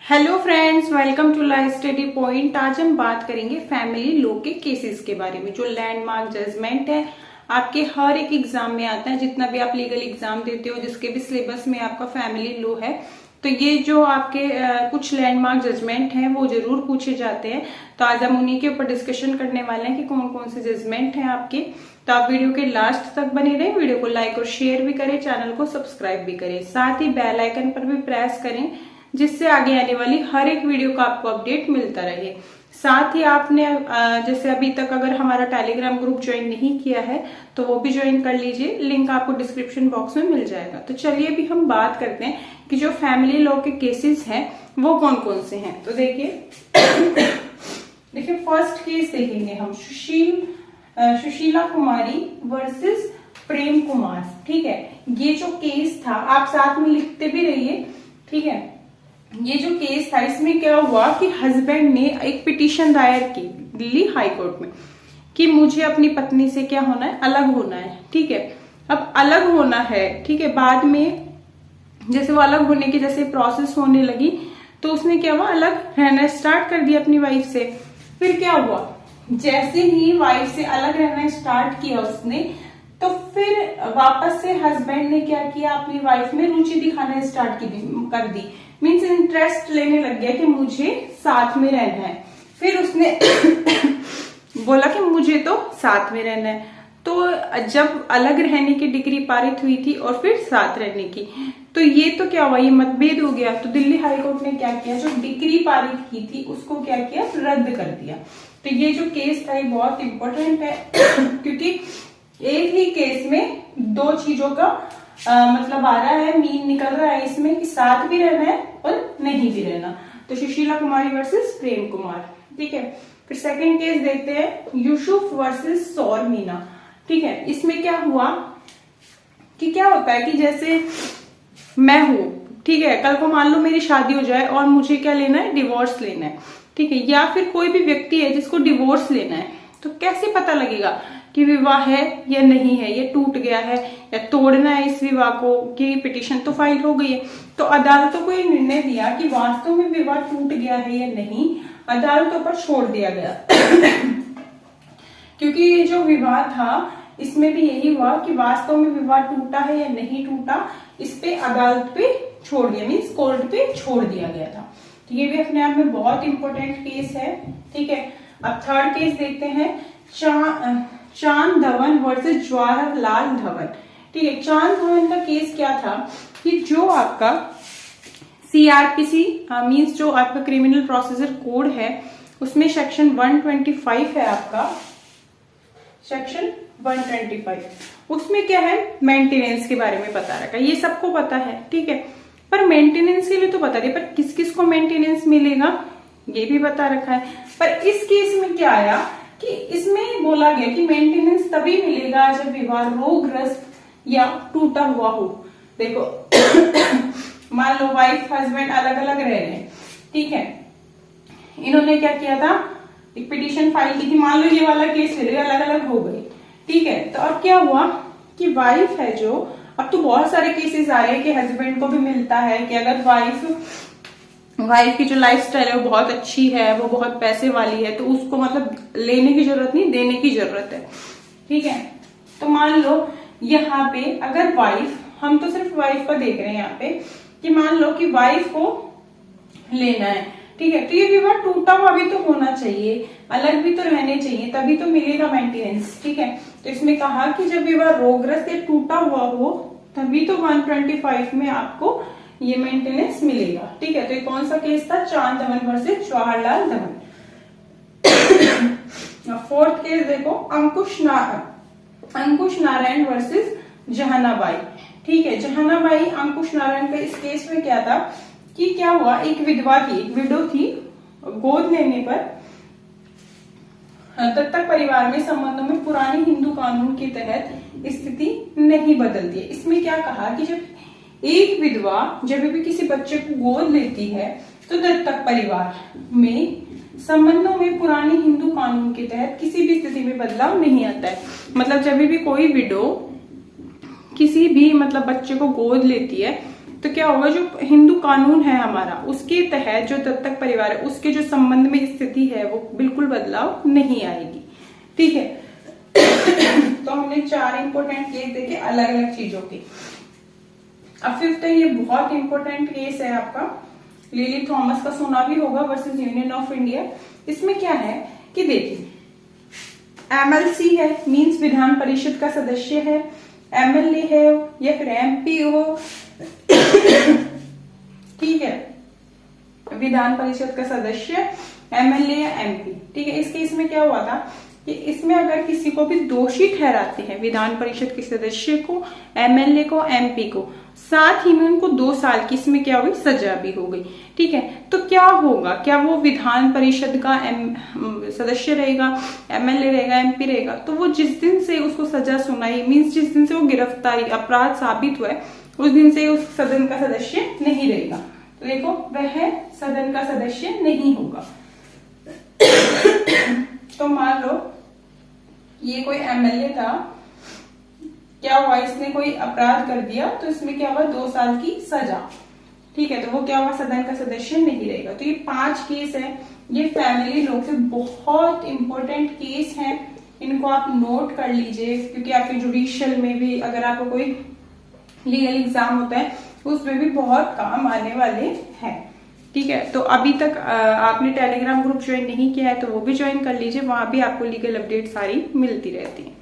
Hello friends, welcome to life study point. आज हम बात करेंगे फैमिली लॉ के केसेस के बारे में। जो लैंडमार्क जजमेंट है, आपके हर एक एग्जाम में आता है। जितना भी आप लीगल एग्जाम देते हो, जिसके भी सिलेबस में आपका फैमिली लॉ है, तो ये जो आपके कुछ लैंडमार्क जजमेंट हैं वो जरूर पूछे जाते हैं। तो आज हम उन्हीं के ऊपर डिस्कशन करने वाले हैं कि कौन कौन से जजमेंट हैं आपके। तो आप वीडियो के लास्ट तक बने रहें, वीडियो को लाइक और शेयर भी करें, चैनल को सब्सक्राइब भी करें, साथ ही बेल आइकन पर भी प्रेस करें, जिससे आगे आने वाली हर एक वीडियो का आपको अपडेट मिलता रहे। साथ ही आपने जैसे अभी तक अगर हमारा टेलीग्राम ग्रुप ज्वाइन नहीं किया है तो वो भी ज्वाइन कर लीजिए, लिंक आपको डिस्क्रिप्शन बॉक्स में मिल जाएगा। तो चलिए अभी हम बात करते हैं कि जो फैमिली लॉ के केसेस हैं वो कौन कौन से हैं। तो देखिए फर्स्ट केस देखेंगे हम, सुशीला कुमारी वर्सेस प्रेम कुमार। ठीक है, ये जो केस था आप साथ में लिखते भी रहिए। ठीक है, ये जो केस था इसमें क्या हुआ कि हस्बैंड ने एक पिटीशन दायर की दिल्ली हाई कोर्ट में कि मुझे अपनी पत्नी से क्या होना है, अलग होना है। ठीक है, अब अलग होना है, ठीक है, बाद में जैसे वो अलग होने की जैसे प्रोसेस होने लगी तो उसने क्या हुआ, अलग रहना स्टार्ट कर दिया अपनी वाइफ से। फिर क्या हुआ, जैसे ही वाइफ से अलग रहना स्टार्ट किया उसने, तो फिर वापस से हस्बैंड ने क्या किया, अपनी वाइफ में रुचि दिखाना स्टार्ट कर दी। मीन्स इंटरेस्ट लेने लग गया कि मुझे साथ में रहना है। फिर उसने बोला कि मुझे तो साथ में रहना है। तो जब अलग रहने की डिग्री पारित हुई थी और फिर साथ रहने की, तो ये तो क्या हुआ, ये मतभेद हो गया। तो दिल्ली हाई कोर्ट ने क्या किया, जो डिग्री पारित की थी उसको क्या किया, रद्द कर दिया। तो ये जो केस था ये बहुत इंपॉर्टेंट है क्योंकि एक ही केस में दो चीजों का मतलब आ रहा है, मीन निकल रहा है इसमें कि साथ भी रहना है और नहीं भी रहना। तो सुशीला कुमारी वर्सेस प्रेम कुमार। ठीक है, फिर सेकंड केस देखते हैं, यूसुफ वर्सेस सौर मीना। ठीक है, इसमें क्या हुआ कि क्या होता है कि जैसे मैं हूं, ठीक है, कल को मान लो मेरी शादी हो जाए और मुझे क्या लेना है, डिवोर्स लेना है। ठीक है, या फिर कोई भी व्यक्ति है जिसको डिवोर्स लेना है, तो कैसे पता लगेगा कि विवाह है या नहीं है, ये टूट गया है या तोड़ना है इस विवाह को, कि पिटीशन तो फाइल हो गई है। तो अदालतों को ये निर्णय दिया कि वास्तव में विवाह टूट गया है या नहीं, अदालतों पर छोड़ दिया गया क्योंकि ये जो विवाह था इसमें भी यही हुआ कि वास्तव में विवाह टूटा है या नहीं टूटा, इस पे अदालत पे छोड़ दिया, मीन्स कोर्ट पे छोड़ दिया गया था। तो ये भी अपने आप में बहुत इंपॉर्टेंट केस है। ठीक है, अब थर्ड केस देखते हैं, चांद धवन वर्सेस जवाहरलाल धवन। ठीक है, चांद धवन का केस क्या था कि जो आपका सीआरपीसी मींस जो आपका क्रिमिनल प्रोसीजर कोड है उसमें सेक्शन 125 है, आपका सेक्शन 125, उसमें क्या है, मेंटेनेंस के बारे में बता रखा है। ये सबको पता है, ठीक है, पर मेंटेनेंस के लिए तो बता दिया, पर किस किस को मेंटेनेंस मिलेगा ये भी बता रखा है। पर इस केस में क्या आया कि इसमें बोला गया कि मेंटेनेंस तभी मिलेगा जब विवाह रोगग्रस्त या टूटा हुआ हो। देखो मान लो वाइफ हस्बैंड अलग अलग रह रहे हैं, ठीक है, इन्होंने क्या किया था, एक पिटीशन फाइल की थी, मान लो ये वाला केस ले लो, अलग अलग हो गई। ठीक है, तो अब क्या हुआ कि वाइफ है जो, अब तो बहुत सारे केसेस आ रहे हैं कि हस्बैंड को भी मिलता है कि अगर वाइफ की जो लाइफस्टाइल है वो बहुत अच्छी है, वो बहुत पैसे वाली है, तो उसको मतलब लेने की जरूरत नहीं, देने की जरूरत है। ठीक है, तो मान लो यहाँ पे अगर वाइफ, हम तो सिर्फ वाइफ का देख रहे हैं यहाँ पे, कि मान लो कि वाइफ को लेना है, ठीक है, तो ये विवाह टूटा हुआ भी तो होना चाहिए, अलग भी तो रहने चाहिए, तभी तो मिलेगा मेंटेनेंस। ठीक है, तो इसमें कहा कि जब विवाह रोगग्रस्त या टूटा हुआ हो तभी तो 125 में आपको ये मेंटेनेंस मिलेगा। ठीक है, तो ये कौन सा केस था, चांद Dhawan versus Jawaharlal Dhawan. Fourth case देखो, अंकुश नारायण वर्सेस जहानाबाई। ठीक है, जहानाबाई अंकुश नारायण का इस केस में क्या था कि क्या हुआ, एक विधवा थी, एक विडो थी, गोद लेने पर दत्तक परिवार में संबंधों में पुराने हिंदू कानून के तहत स्थिति नहीं बदलती है। इसमें क्या कहा कि जब एक विधवा जब भी किसी बच्चे को गोद लेती है तो दत्तक परिवार में संबंधों में पुराने हिंदू कानून के तहत किसी भी स्थिति में बदलाव नहीं आता है। मतलब जब भी कोई विडो किसी भी मतलब बच्चे को गोद लेती है तो क्या होगा, जो हिंदू कानून है हमारा उसके तहत जो दत्तक परिवार है उसके जो संबंध में स्थिति है वो बिल्कुल बदलाव नहीं आएगी। ठीक है। तो हमने 4 इंपॉर्टेंट केस देखे अलग अलग चीजों के। अब 5th है, ये बहुत इंपॉर्टेंट केस है आपका, लिली थॉमस का सुना भी होगा, वर्सेस यूनियन ऑफ इंडिया। इसमें क्या है कि देखिए, एमएलसी है, मींस विधान परिषद का सदस्य है, एमएलए है या फिर एमपी हो, ठीक है, विधान परिषद का सदस्य, एमएलए या एमपी। ठीक है। इस केस में क्या हुआ था कि इसमें अगर किसी को भी दोषी ठहराते हैं, विधान परिषद के सदस्य को, एमएलए को, एमपी को, साथ ही में उनको 2 साल की इसमें क्या हुई, सजा भी हो गई। ठीक है। तो क्या होगा, क्या वो विधान परिषद का सदस्य रहेगा, एमएलए रहेगा, एमपी रहेगा, तो वो जिस दिन से उसको सजा सुनाई, मीन्स जिस दिन से वो गिरफ्तारी अपराध साबित हुआ है, उस दिन से उस सदन का सदस्य नहीं रहेगा। तो देखो, वह सदन का सदस्य नहीं होगा। तो मान लो ये कोई एमएलए था, क्या हुआ, इसने कोई अपराध कर दिया, तो इसमें क्या हुआ, 2 साल की सजा। ठीक है। तो वो क्या हुआ, सदन का सदस्य नहीं रहेगा। तो ये 5 केस है, ये फैमिली लॉ से बहुत इंपॉर्टेंट केस हैं, इनको आप नोट कर लीजिए, क्योंकि आपके जुडिशियल में भी अगर आपको कोई लीगल एग्जाम होता है उसमें भी बहुत काम आने वाले हैं। ठीक है। तो अभी तक आपने टेलीग्राम ग्रुप ज्वाइन नहीं किया है तो वो भी ज्वाइन कर लीजिए, वहां भी आपको लीगल अपडेट सारी मिलती रहती है।